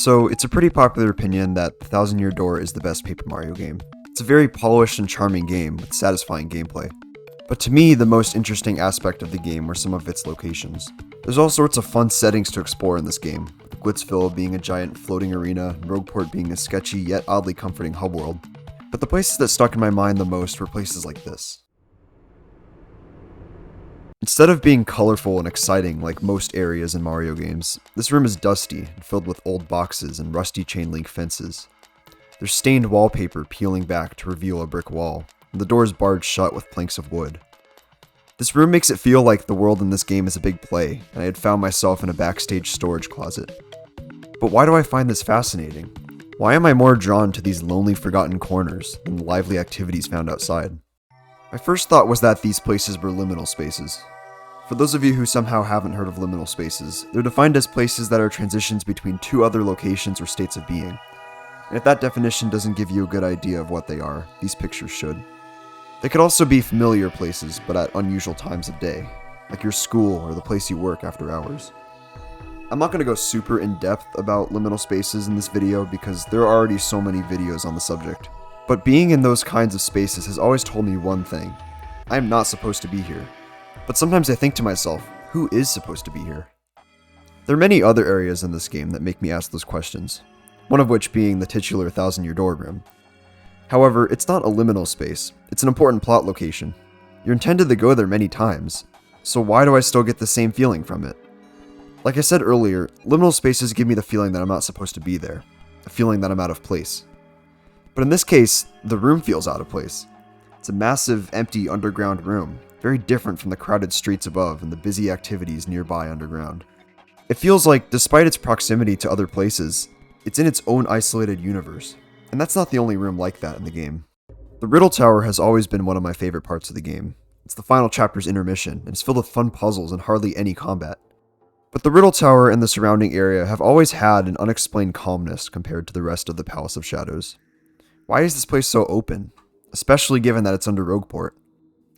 So, it's a pretty popular opinion that The Thousand Year Door is the best Paper Mario game. It's a very polished and charming game with satisfying gameplay. But to me, the most interesting aspect of the game were some of its locations. There's all sorts of fun settings to explore in this game, with Glitzville being a giant floating arena, and Rogueport being a sketchy yet oddly comforting hub world. But the places that stuck in my mind the most were places like this. Instead of being colorful and exciting like most areas in Mario games, this room is dusty and filled with old boxes and rusty chain link fences. There's stained wallpaper peeling back to reveal a brick wall, and the doors barred shut with planks of wood. This room makes it feel like the world in this game is a big play, and I had found myself in a backstage storage closet. But why do I find this fascinating? Why am I more drawn to these lonely, forgotten corners than the lively activities found outside? My first thought was that these places were liminal spaces. For those of you who somehow haven't heard of liminal spaces, they're defined as places that are transitions between two other locations or states of being. And if that definition doesn't give you a good idea of what they are, these pictures should. They could also be familiar places, but at unusual times of day, like your school or the place you work after hours. I'm not going to go super in-depth about liminal spaces in this video because there are already so many videos on the subject. But being in those kinds of spaces has always told me one thing. I am not supposed to be here. But sometimes I think to myself, who is supposed to be here? There are many other areas in this game that make me ask those questions, one of which being the titular Thousand Year Door room. However, it's not a liminal space, it's an important plot location. You're intended to go there many times, so why do I still get the same feeling from it? Like I said earlier, liminal spaces give me the feeling that I'm not supposed to be there, a feeling that I'm out of place. But in this case, the room feels out of place. It's a massive, empty underground room, very different from the crowded streets above and the busy activities nearby underground. It feels like, despite its proximity to other places, it's in its own isolated universe, and that's not the only room like that in the game. The Riddle Tower has always been one of my favorite parts of the game. It's the final chapter's intermission, and it's filled with fun puzzles and hardly any combat. But the Riddle Tower and the surrounding area have always had an unexplained calmness compared to the rest of the Palace of Shadows. Why is this place so open? Especially given that it's under Rogueport.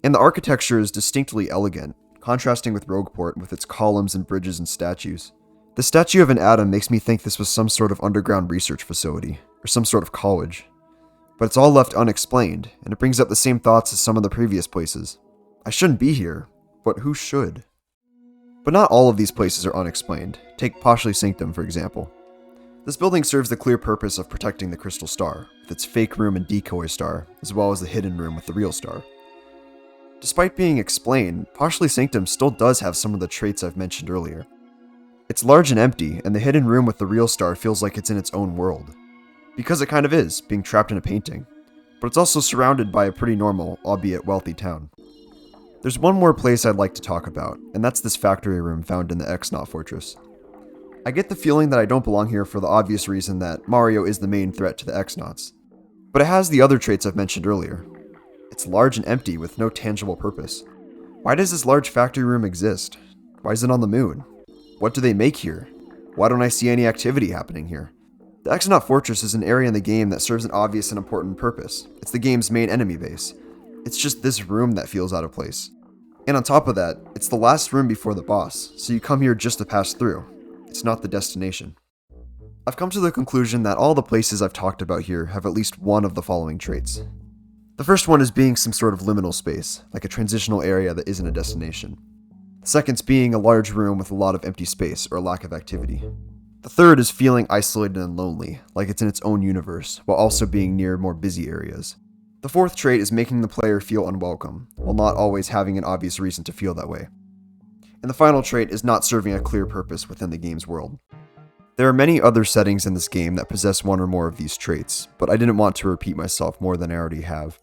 And the architecture is distinctly elegant, contrasting with Rogueport with its columns and bridges and statues. The statue of an atom makes me think this was some sort of underground research facility, or some sort of college. But it's all left unexplained, and it brings up the same thoughts as some of the previous places. I shouldn't be here, but who should? But not all of these places are unexplained. Take Poshly Sanctum, for example. This building serves the clear purpose of protecting the Crystal Star, with its fake room and decoy star, as well as the hidden room with the real star. Despite being explained, Poshly Sanctum still does have some of the traits I've mentioned earlier. It's large and empty, and the hidden room with the real star feels like it's in its own world. Because it kind of is, being trapped in a painting. But it's also surrounded by a pretty normal, albeit wealthy town. There's one more place I'd like to talk about, and that's this factory room found in the X-Naut Fortress. I get the feeling that I don't belong here for the obvious reason that Mario is the main threat to the X-Nauts. But it has the other traits I've mentioned earlier. It's large and empty with no tangible purpose. Why does this large factory room exist? Why is it on the moon? What do they make here? Why don't I see any activity happening here? The X-Naut Fortress is an area in the game that serves an obvious and important purpose. It's the game's main enemy base. It's just this room that feels out of place. And on top of that, it's the last room before the boss, so you come here just to pass through. It's not the destination. I've come to the conclusion that all the places I've talked about here have at least one of the following traits. The first one is being some sort of liminal space, like a transitional area that isn't a destination. The second's being a large room with a lot of empty space or a lack of activity. The third is feeling isolated and lonely, like it's in its own universe, while also being near more busy areas. The fourth trait is making the player feel unwelcome, while not always having an obvious reason to feel that way. And the final trait is not serving a clear purpose within the game's world. There are many other settings in this game that possess one or more of these traits, but I didn't want to repeat myself more than I already have.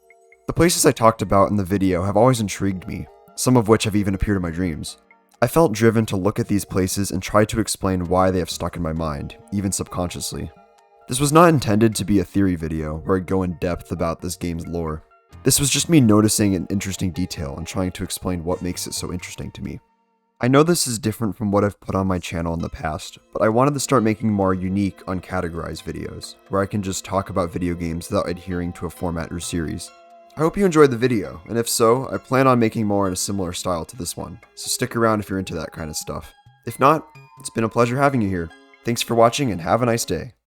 The places I talked about in the video have always intrigued me, some of which have even appeared in my dreams. I felt driven to look at these places and try to explain why they have stuck in my mind, even subconsciously. This was not intended to be a theory video where I go in depth about this game's lore. This was just me noticing an interesting detail and trying to explain what makes it so interesting to me. I know this is different from what I've put on my channel in the past, but I wanted to start making more unique, uncategorized videos, where I can just talk about video games without adhering to a format or series. I hope you enjoyed the video, and if so, I plan on making more in a similar style to this one, so stick around if you're into that kind of stuff. If not, it's been a pleasure having you here. Thanks for watching and have a nice day.